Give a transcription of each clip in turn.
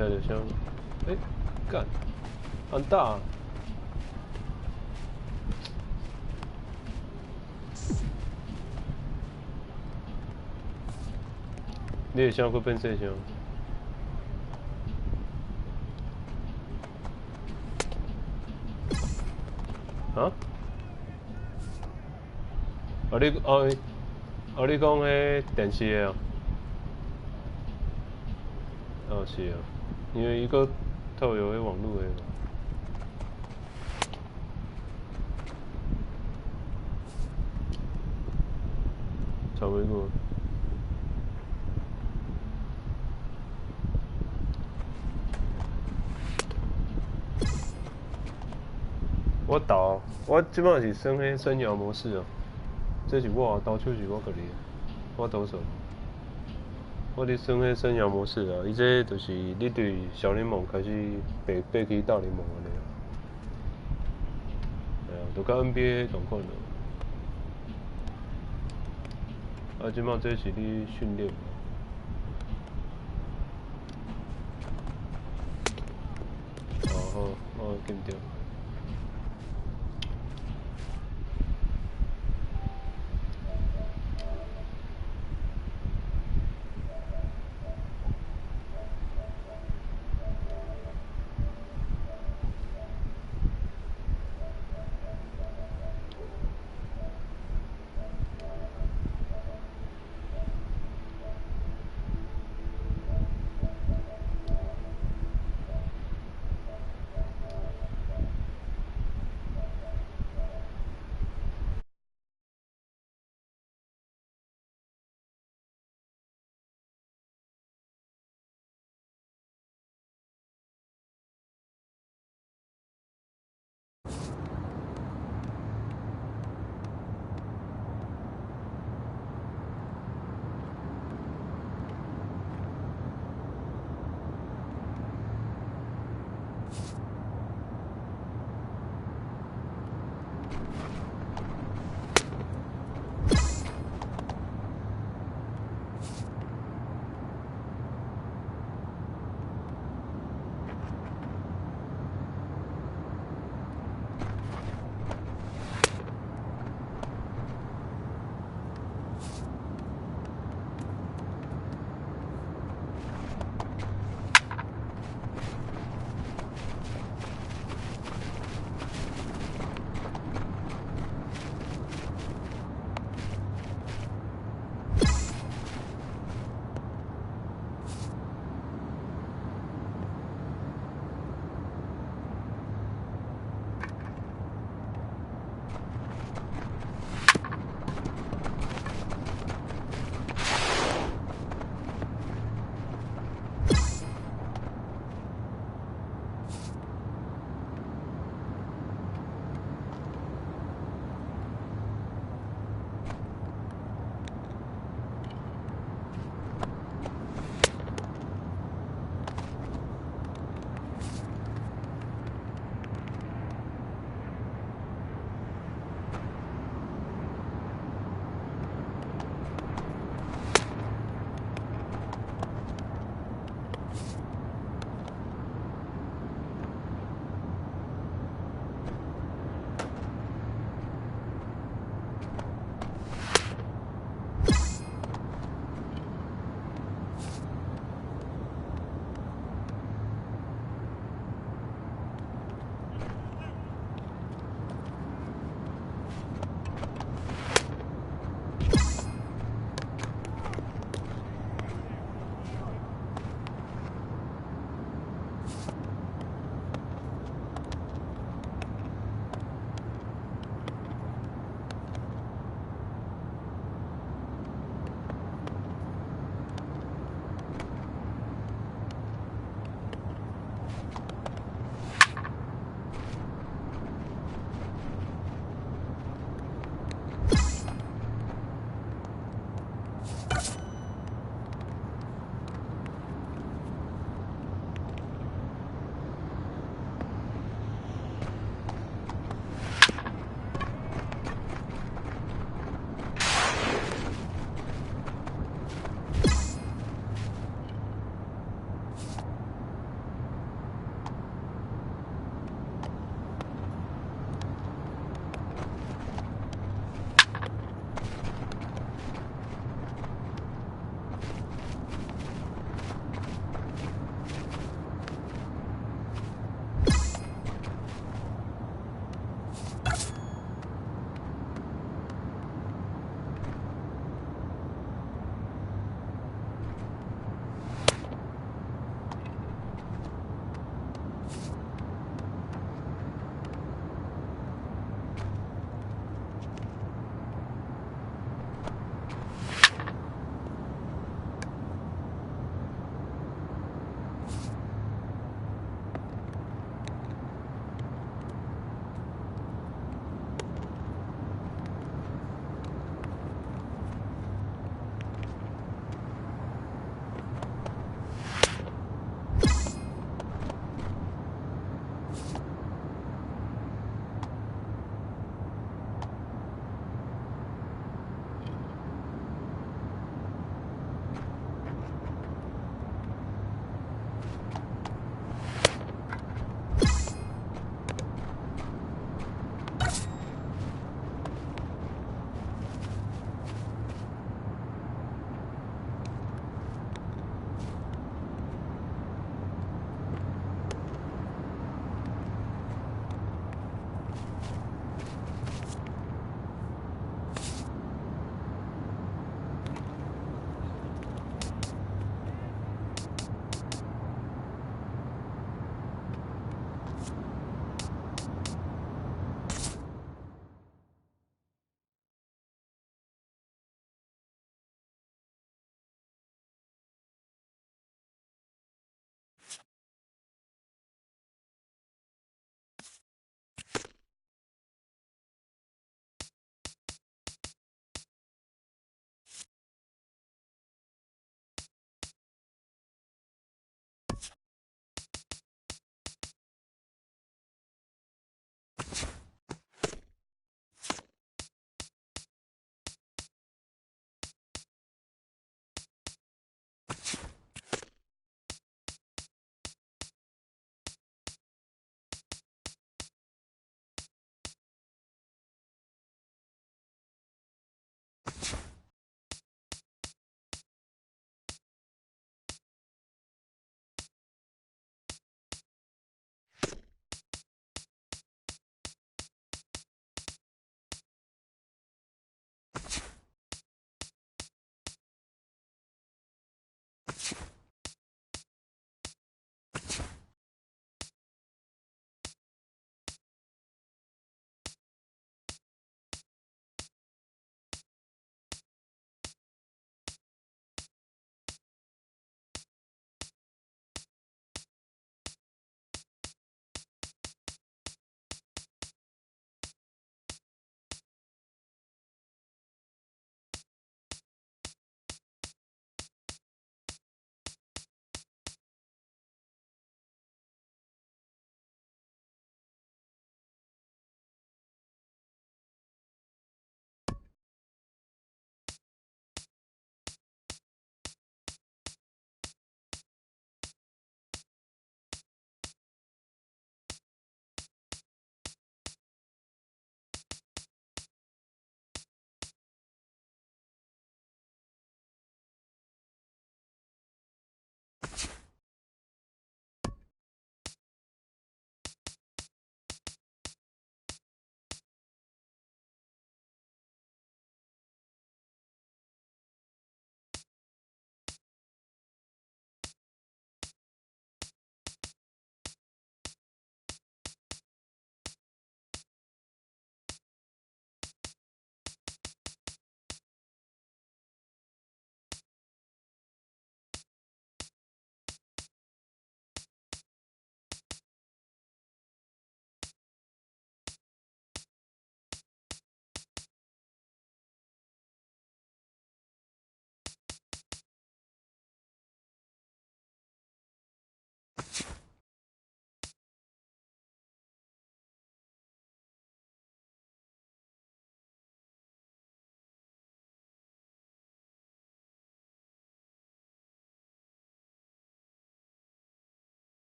带着枪，哎，干，很大。你的枪会变这枪？啊？你你讲迄电视的啊？哦，是啊，因为伊个透有迄网络的。差不多。我投，我即摆是算迄生涯模式啊。这是我投手是我家己，我投手。我伫算迄生涯模式啊，伊这就是你对小联盟开始爬去大联盟安尼啊。哎呀，就甲 NBA 同款咯。啊，即摆这是你训练。哦好，我紧张。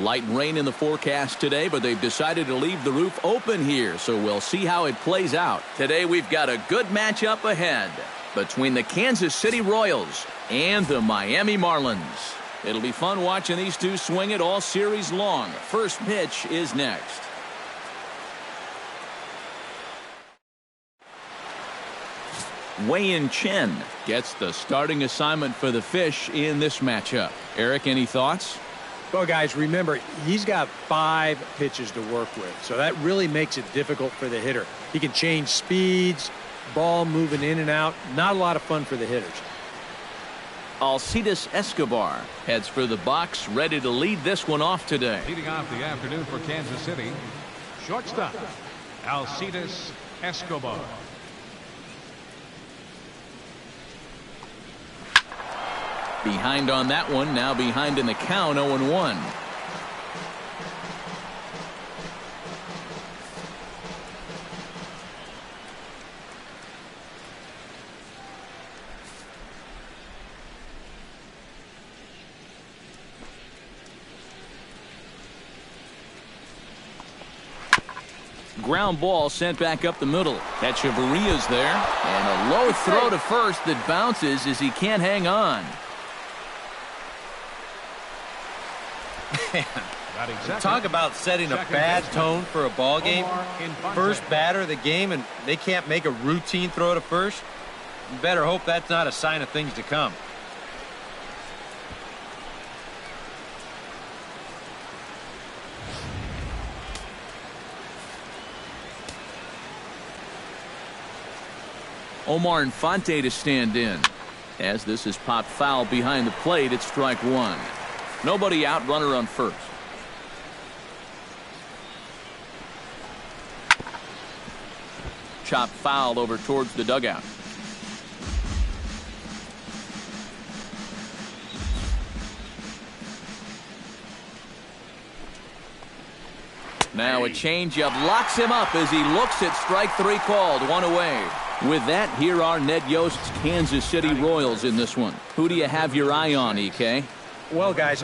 Light rain in the forecast today, but they've decided to leave the roof open here, so we'll see how it plays out. Today we've got a good matchup ahead between the Kansas City Royals and the Miami Marlins. It'll be fun watching these two swing it all series long. First pitch is next. Wei-Yin Chen gets the starting assignment for the Fish in this matchup. Eric, any thoughts? Well, guys, remember, he's got 5 pitches to work with, so that really makes it difficult for the hitter. He can change speeds, ball moving in and out. Not a lot of fun for the hitters. Alcides Escobar heads for the box, ready to lead this one off today. Leading off the afternoon for Kansas City, shortstop, Alcides Escobar. Behind on that one, now behind in the count, 0-1. Ground ball sent back up the middle. Echeverria's there, and a low throw to first that bounces as he can't hang on. Talk about setting a bad tone for a ball game. First batter of the game, and they can't make a routine throw to first. You better hope that's not a sign of things to come. Omar Infante to stand in. As this is popped foul behind the plate, it's strike 1. Nobody out, runner on first. Chop foul over towards the dugout. Now a changeup locks him up as he looks at strike 3 called. 1 away. With that, here are Ned Yost's Kansas City Royals in this one. Who do you have your eye on, EK? Well, guys,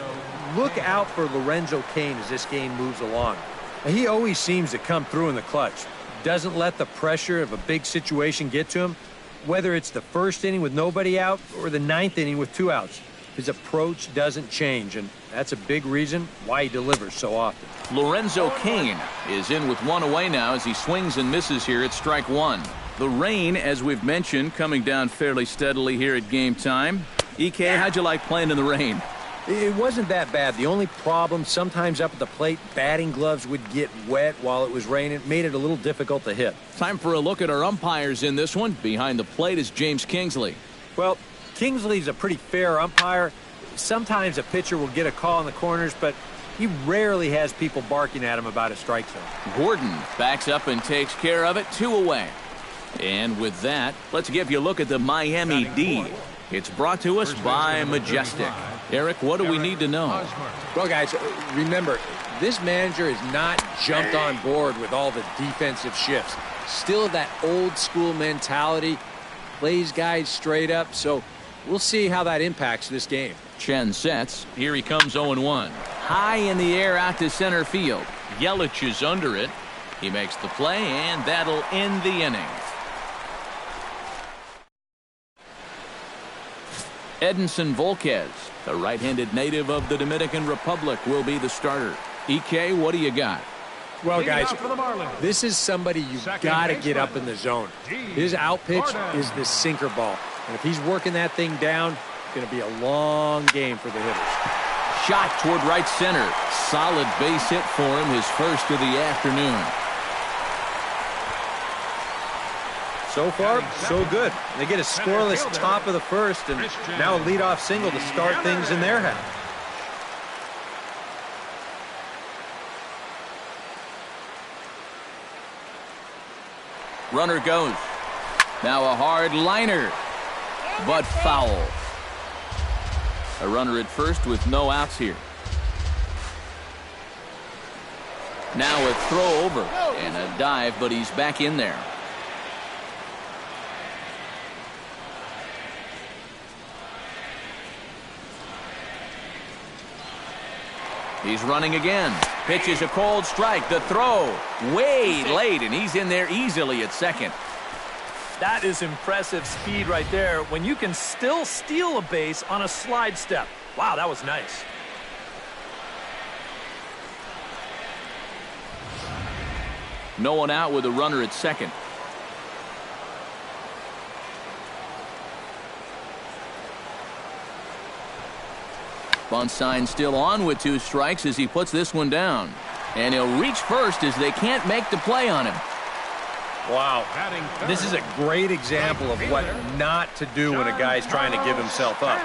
look out for Lorenzo Cain as this game moves along. He always seems to come through in the clutch. Doesn't let the pressure of a big situation get to him, whether it's the first inning with nobody out or the 9th inning with 2 outs. His approach doesn't change, and that's a big reason why he delivers so often. Lorenzo Cain is in with 1 away now as he swings and misses here at strike 1. The rain, as we've mentioned, coming down fairly steadily here at game time. EK, how'd you like playing in the rain? It wasn't that bad. The only problem, sometimes up at the plate, batting gloves would get wet while it was raining. It made it a little difficult to hit. Time for a look at our umpires in this one. Behind the plate is James Kingsley. Well, Kingsley's a pretty fair umpire. Sometimes a pitcher will get a call in the corners, but he rarely has people barking at him about a strike zone. Gordon backs up and takes care of it. 2 away. And with that, let's give you a look at the Miami D. It's brought to us by Majestic. Eric, what do we need to know? Well, guys, remember, this manager has not jumped on board with all the defensive shifts. Still that old school mentality, plays guys straight up, so we'll see how that impacts this game. Chen sets. Here he comes 0-1. High in the air out to center field. Yelich is under it. He makes the play, and that'll end the inning. Edinson Volquez, the right-handed native of the Dominican Republic, will be the starter. EK, what do you got? Well, guys, this is somebody you've got to get up in the zone. His out pitch is the sinker ball. And if he's working that thing down, it's going to be a long game for the hitters. Shot toward right center. Solid base hit for him, his first of the afternoon. So far, so good. They get a scoreless top of the first, and now a leadoff single to start things in their half. Runner goes. Now a hard liner, but foul. A runner at first with no outs here. Now a throw over and a dive, but he's back in there. He's running again. Pitches a cold strike. The throw way late, and he's in there easily at second. That is impressive speed right there when you can still steal a base on a slide step. Wow, that was nice. No one out with a runner at second. Bunt sign still on with 2 strikes as he puts this one down. And he'll reach first as they can't make the play on him. Wow. This is a great example of what not to do when a guy's trying to give himself up.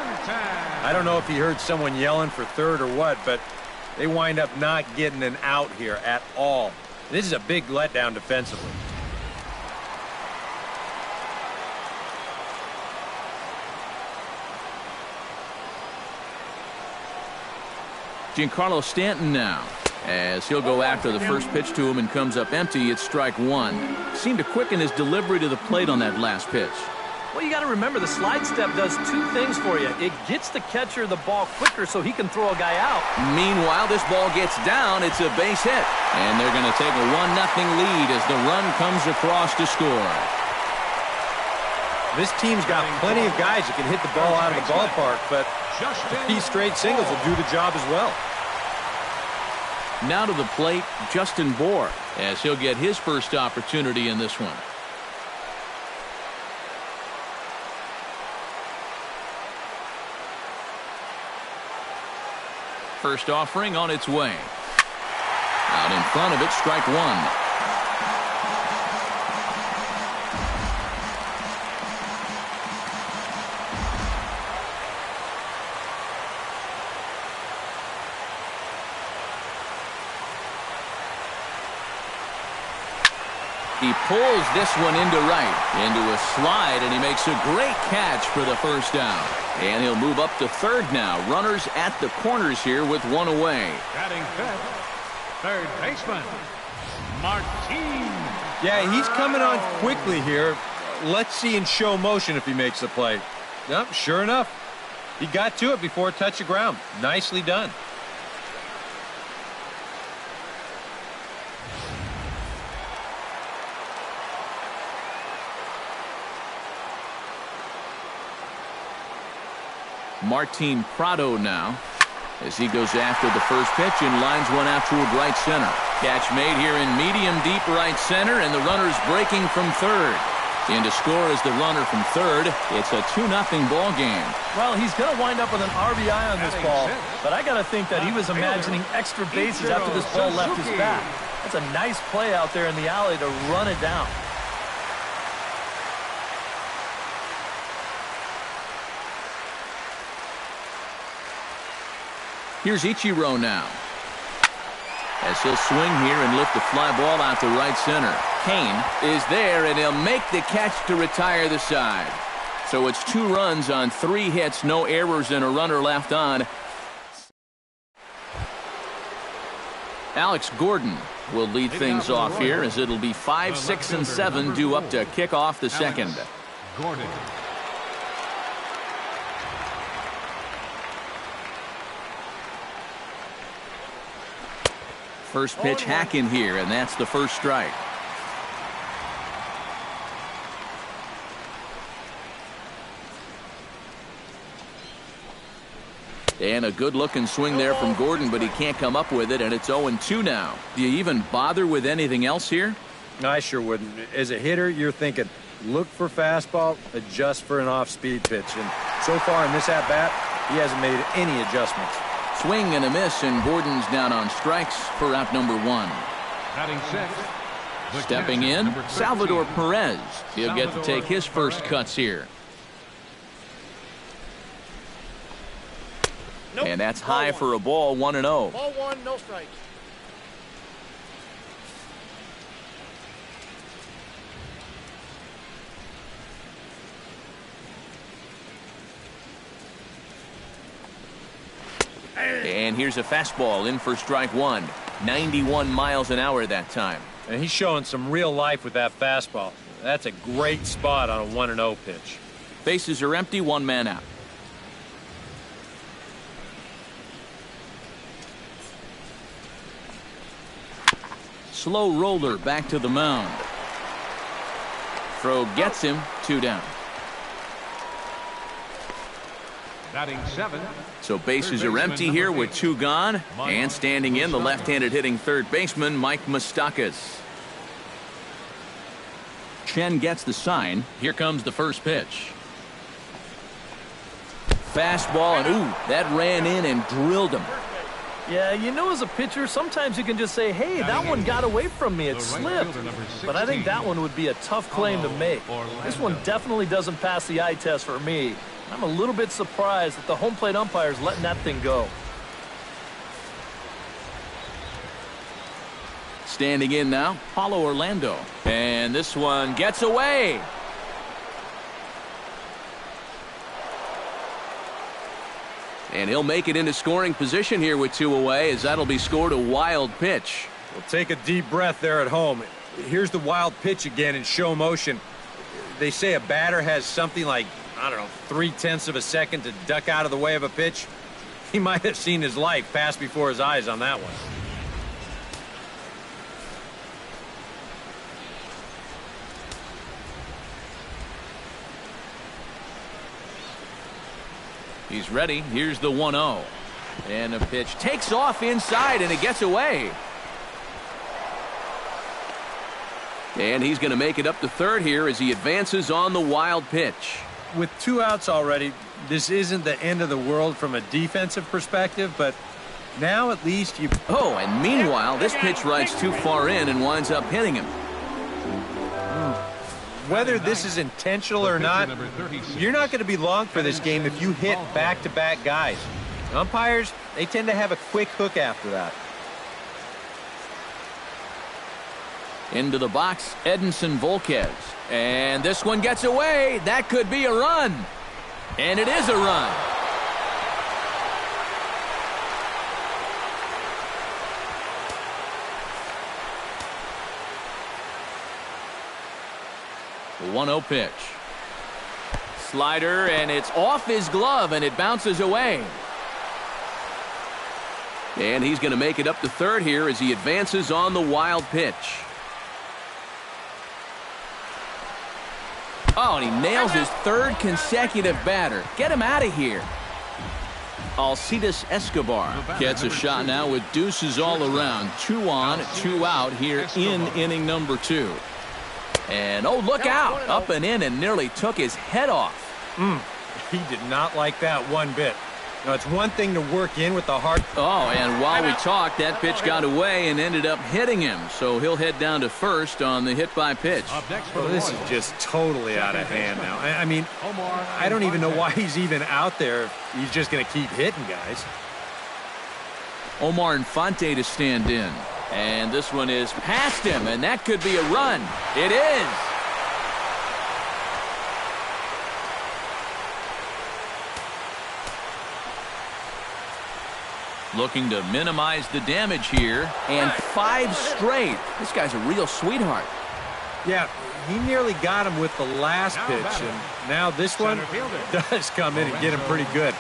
I don't know if he heard someone yelling for third or what, but they wind up not getting an out here at all. This is a big letdown defensively. Giancarlo Stanton now, as he'll go after the first pitch to him and comes up empty. It's strike 1. Seemed to quicken his delivery to the plate on that last pitch. Well, you got to remember the slide step does 2 things for you. It gets the catcher the ball quicker so he can throw a guy out. Meanwhile, this ball gets down. It's a base hit. And they're going to take a 1-0 lead as the run comes across to score. This team's got plenty of guys that can hit the ball out of the ballpark, but these straight singles will do the job as well. Now to the plate, Justin Bour, as he'll get his first opportunity in this one. First offering on its way. Out in front of it, strike 1. He pulls this one into right, into a slide, and he makes a great catch for the first down. And he'll move up to third now. Runners at the corners here with 1 away. Batting fifth, third baseman, Martin. Yeah, he's coming on quickly here. Let's see in show motion if he makes the play. Yep, sure enough. He got to it before it touched the ground. Nicely done. Martin Prado now, as he goes after the first pitch and lines one out toward right center. Catch made here in medium deep right center, and the runner's breaking from third. In to score is the runner from third. It's a 2-0 ball game. Well, he's going to wind up with an RBI on this ball, but I got to think that he was imagining extra bases after this ball left his bat. That's a nice play out there in the alley to run it down. Here's Ichiro now, as he'll swing here and lift the fly ball out to right center. Kane is there, and he'll make the catch to retire the side. So it's 2 runs on 3 hits, no errors, and a runner left on. Alex Gordon will lead things off here, as it'll be 5, 6, and 7 due up to kick off the second. Gordon. First pitch hack in here, and that's the first strike. And a good-looking swing there from Gordon, but he can't come up with it, and it's 0-2 now. Do you even bother with anything else here? I sure wouldn't. As a hitter, you're thinking, look for fastball, adjust for an off-speed pitch. And so far in this at-bat, he hasn't made any adjustments. Swing and a miss, and Gordon's down on strikes for out number 1. Batting sixth. Stepping in, Salvador Perez. He'll get to take his first cuts here. Nope. And that's high for a ball, 1-0. Ball 1, no strikes. And here's a fastball in for strike 1. 91 miles an hour that time. And he's showing some real life with that fastball. That's a great spot on a 1-0 pitch. Bases are empty, 1 man out. slow roller back to the mound. Throw gets him, 2 down. Batting 7. So bases are empty here with 2 gone. And standing in, the left-handed hitting third baseman, Mike Moustakas. Chen gets the sign. Here comes the first pitch. Fastball, and ooh, that ran in and drilled him. Yeah, you know, as a pitcher, sometimes you can just say, hey, that one got away from me. It slipped. But I think that one would be a tough claim to make. This one definitely doesn't pass the eye test for me. I'm a little bit surprised that the home plate umpire's letting that thing go. Standing in now, Paulo Orlando. And this one gets away. And he'll make it into scoring position here with 2 away, as that'll be scored a wild pitch. Well, take a deep breath there at home. Here's the wild pitch again in show motion. They say a batter has something like, I don't know, 0.3 of a second to duck out of the way of a pitch. He might have seen his life pass before his eyes on that one. He's ready. Here's the 1-0. And the pitch takes off inside, and it gets away. And he's going to make it up to third here as he advances on the wild pitch. With 2 outs already, this isn't the end of the world from a defensive perspective, but now at least you... Oh, and meanwhile, this pitch rides too far in and winds up hitting him. Whether this is intentional or not, you're not going to be long for this game if you hit back-to-back guys. Umpires, they tend to have a quick hook after that. Into the box, Edinson Volquez. And this one gets away. That could be a run. And it is a run. The 1-0 pitch. Slider, and it's off his glove, and it bounces away. And he's going to make it up to third here as he advances on the wild pitch. Oh, and he nails his 3rd consecutive batter. Get him out of here. Alcides Escobar gets a shot now with deuces all around. 2 on, 2 out here in inning number 2. And, oh, look out. Up and in and nearly took his head off. He did not like that one bit. Now, it's one thing to work in with the heart. Oh, and while we talked, that pitch got away and ended up hitting him. So he'll head down to first on the hit by pitch. Well, this is just totally out of hand now. I mean, I don't even know why he's even out there. He's just going to keep hitting guys. Omar Infante to stand in. And this one is past him, and that could be a run. It is. Looking to minimize the damage here, and 5 straight. This guy's a real sweetheart. Yeah, he nearly got him with the last pitch, and now this one does come in and get him pretty good.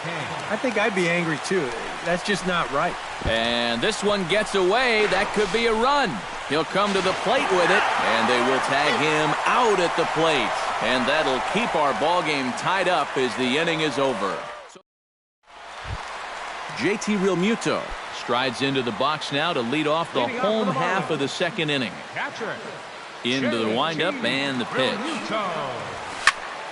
I think I'd be angry too. That's just not right. And this one gets away. That could be a run. He'll come to the plate with it, and they will tag him out at the plate. And that'll keep our ball game tied up as the inning is over. JT Realmuto strides into the box now to lead off the home half of the 2nd inning. Into the windup and the pitch.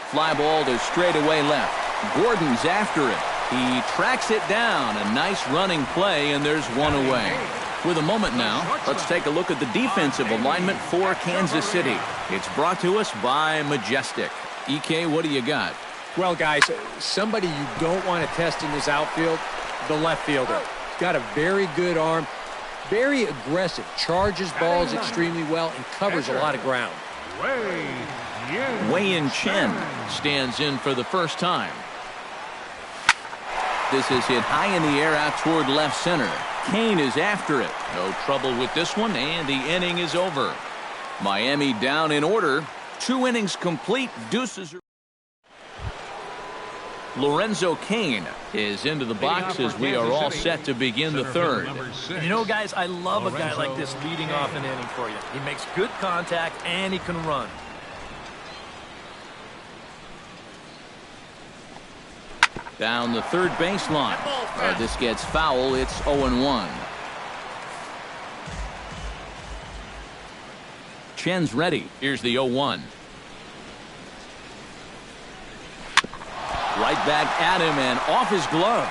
Fly ball to straightaway left. Gordon's after it. He tracks it down. A nice running play, and there's 1 away. With a moment now, let's take a look at the defensive alignment for Kansas City. It's brought to us by Majestic. EK, what do you got? Well, guys, somebody you don't want to test in this outfield, the left fielder. Got a very good arm, very aggressive, charges balls extremely well, and covers a lot of ground. Wei-Yin Chen stands in for the first time. This is hit high in the air out toward left center. Kane is after it. No trouble with this one, and the inning is over. Miami down in order. 2 innings complete. Deuces are... Lorenzo Cain is into the box as we are all set to begin the third. You know, guys, I love a guy like this leading off an inning for you. He makes good contact and he can run. Down the third baseline. This gets foul. It's 0-1. Chen's ready. Here's the 0-1. Right back at him and off his glove.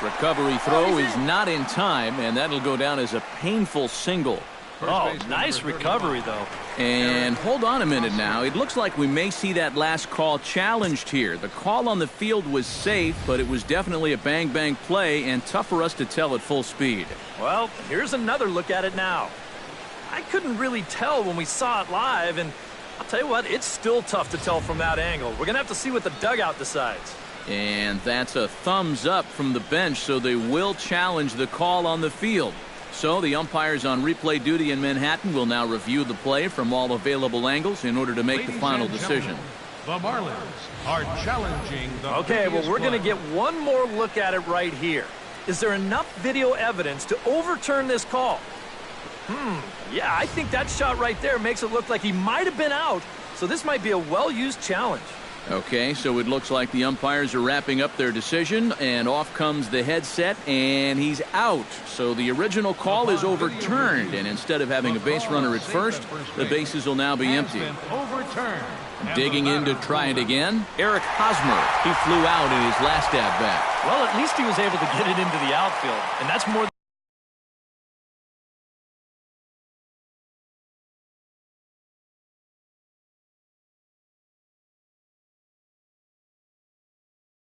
Recovery throw is not in time, and that'll go down as a painful single. Oh, nice recovery, though. And hold on a minute now. It looks like we may see that last call challenged here. The call on the field was safe, but it was definitely a bang-bang play and tough for us to tell at full speed. Well, here's another look at it now. I couldn't really tell when we saw it live, and I'll tell you what, it's still tough to tell from that angle. We're going to have to see what the dugout decides. And that's a thumbs up from the bench, so they will challenge the call on the field. So the umpires on replay duty in Manhattan will now review the play from all available angles in order to make the final decision. The Marlins are challenging the Okay, well, we're going to get one more look at it right here. Is there enough video evidence to overturn this call? Yeah, I think that shot right there makes it look like he might have been out, so this might be a well-used challenge. Okay, so it looks like the umpires are wrapping up their decision, and off comes the headset, and he's out. So the original call is overturned, and instead of having a base runner at first, the bases will now be empty. Digging in to try it again, Eric Hosmer. He flew out in his last at-bat. Well, at least he was able to get it into the outfield, and that's more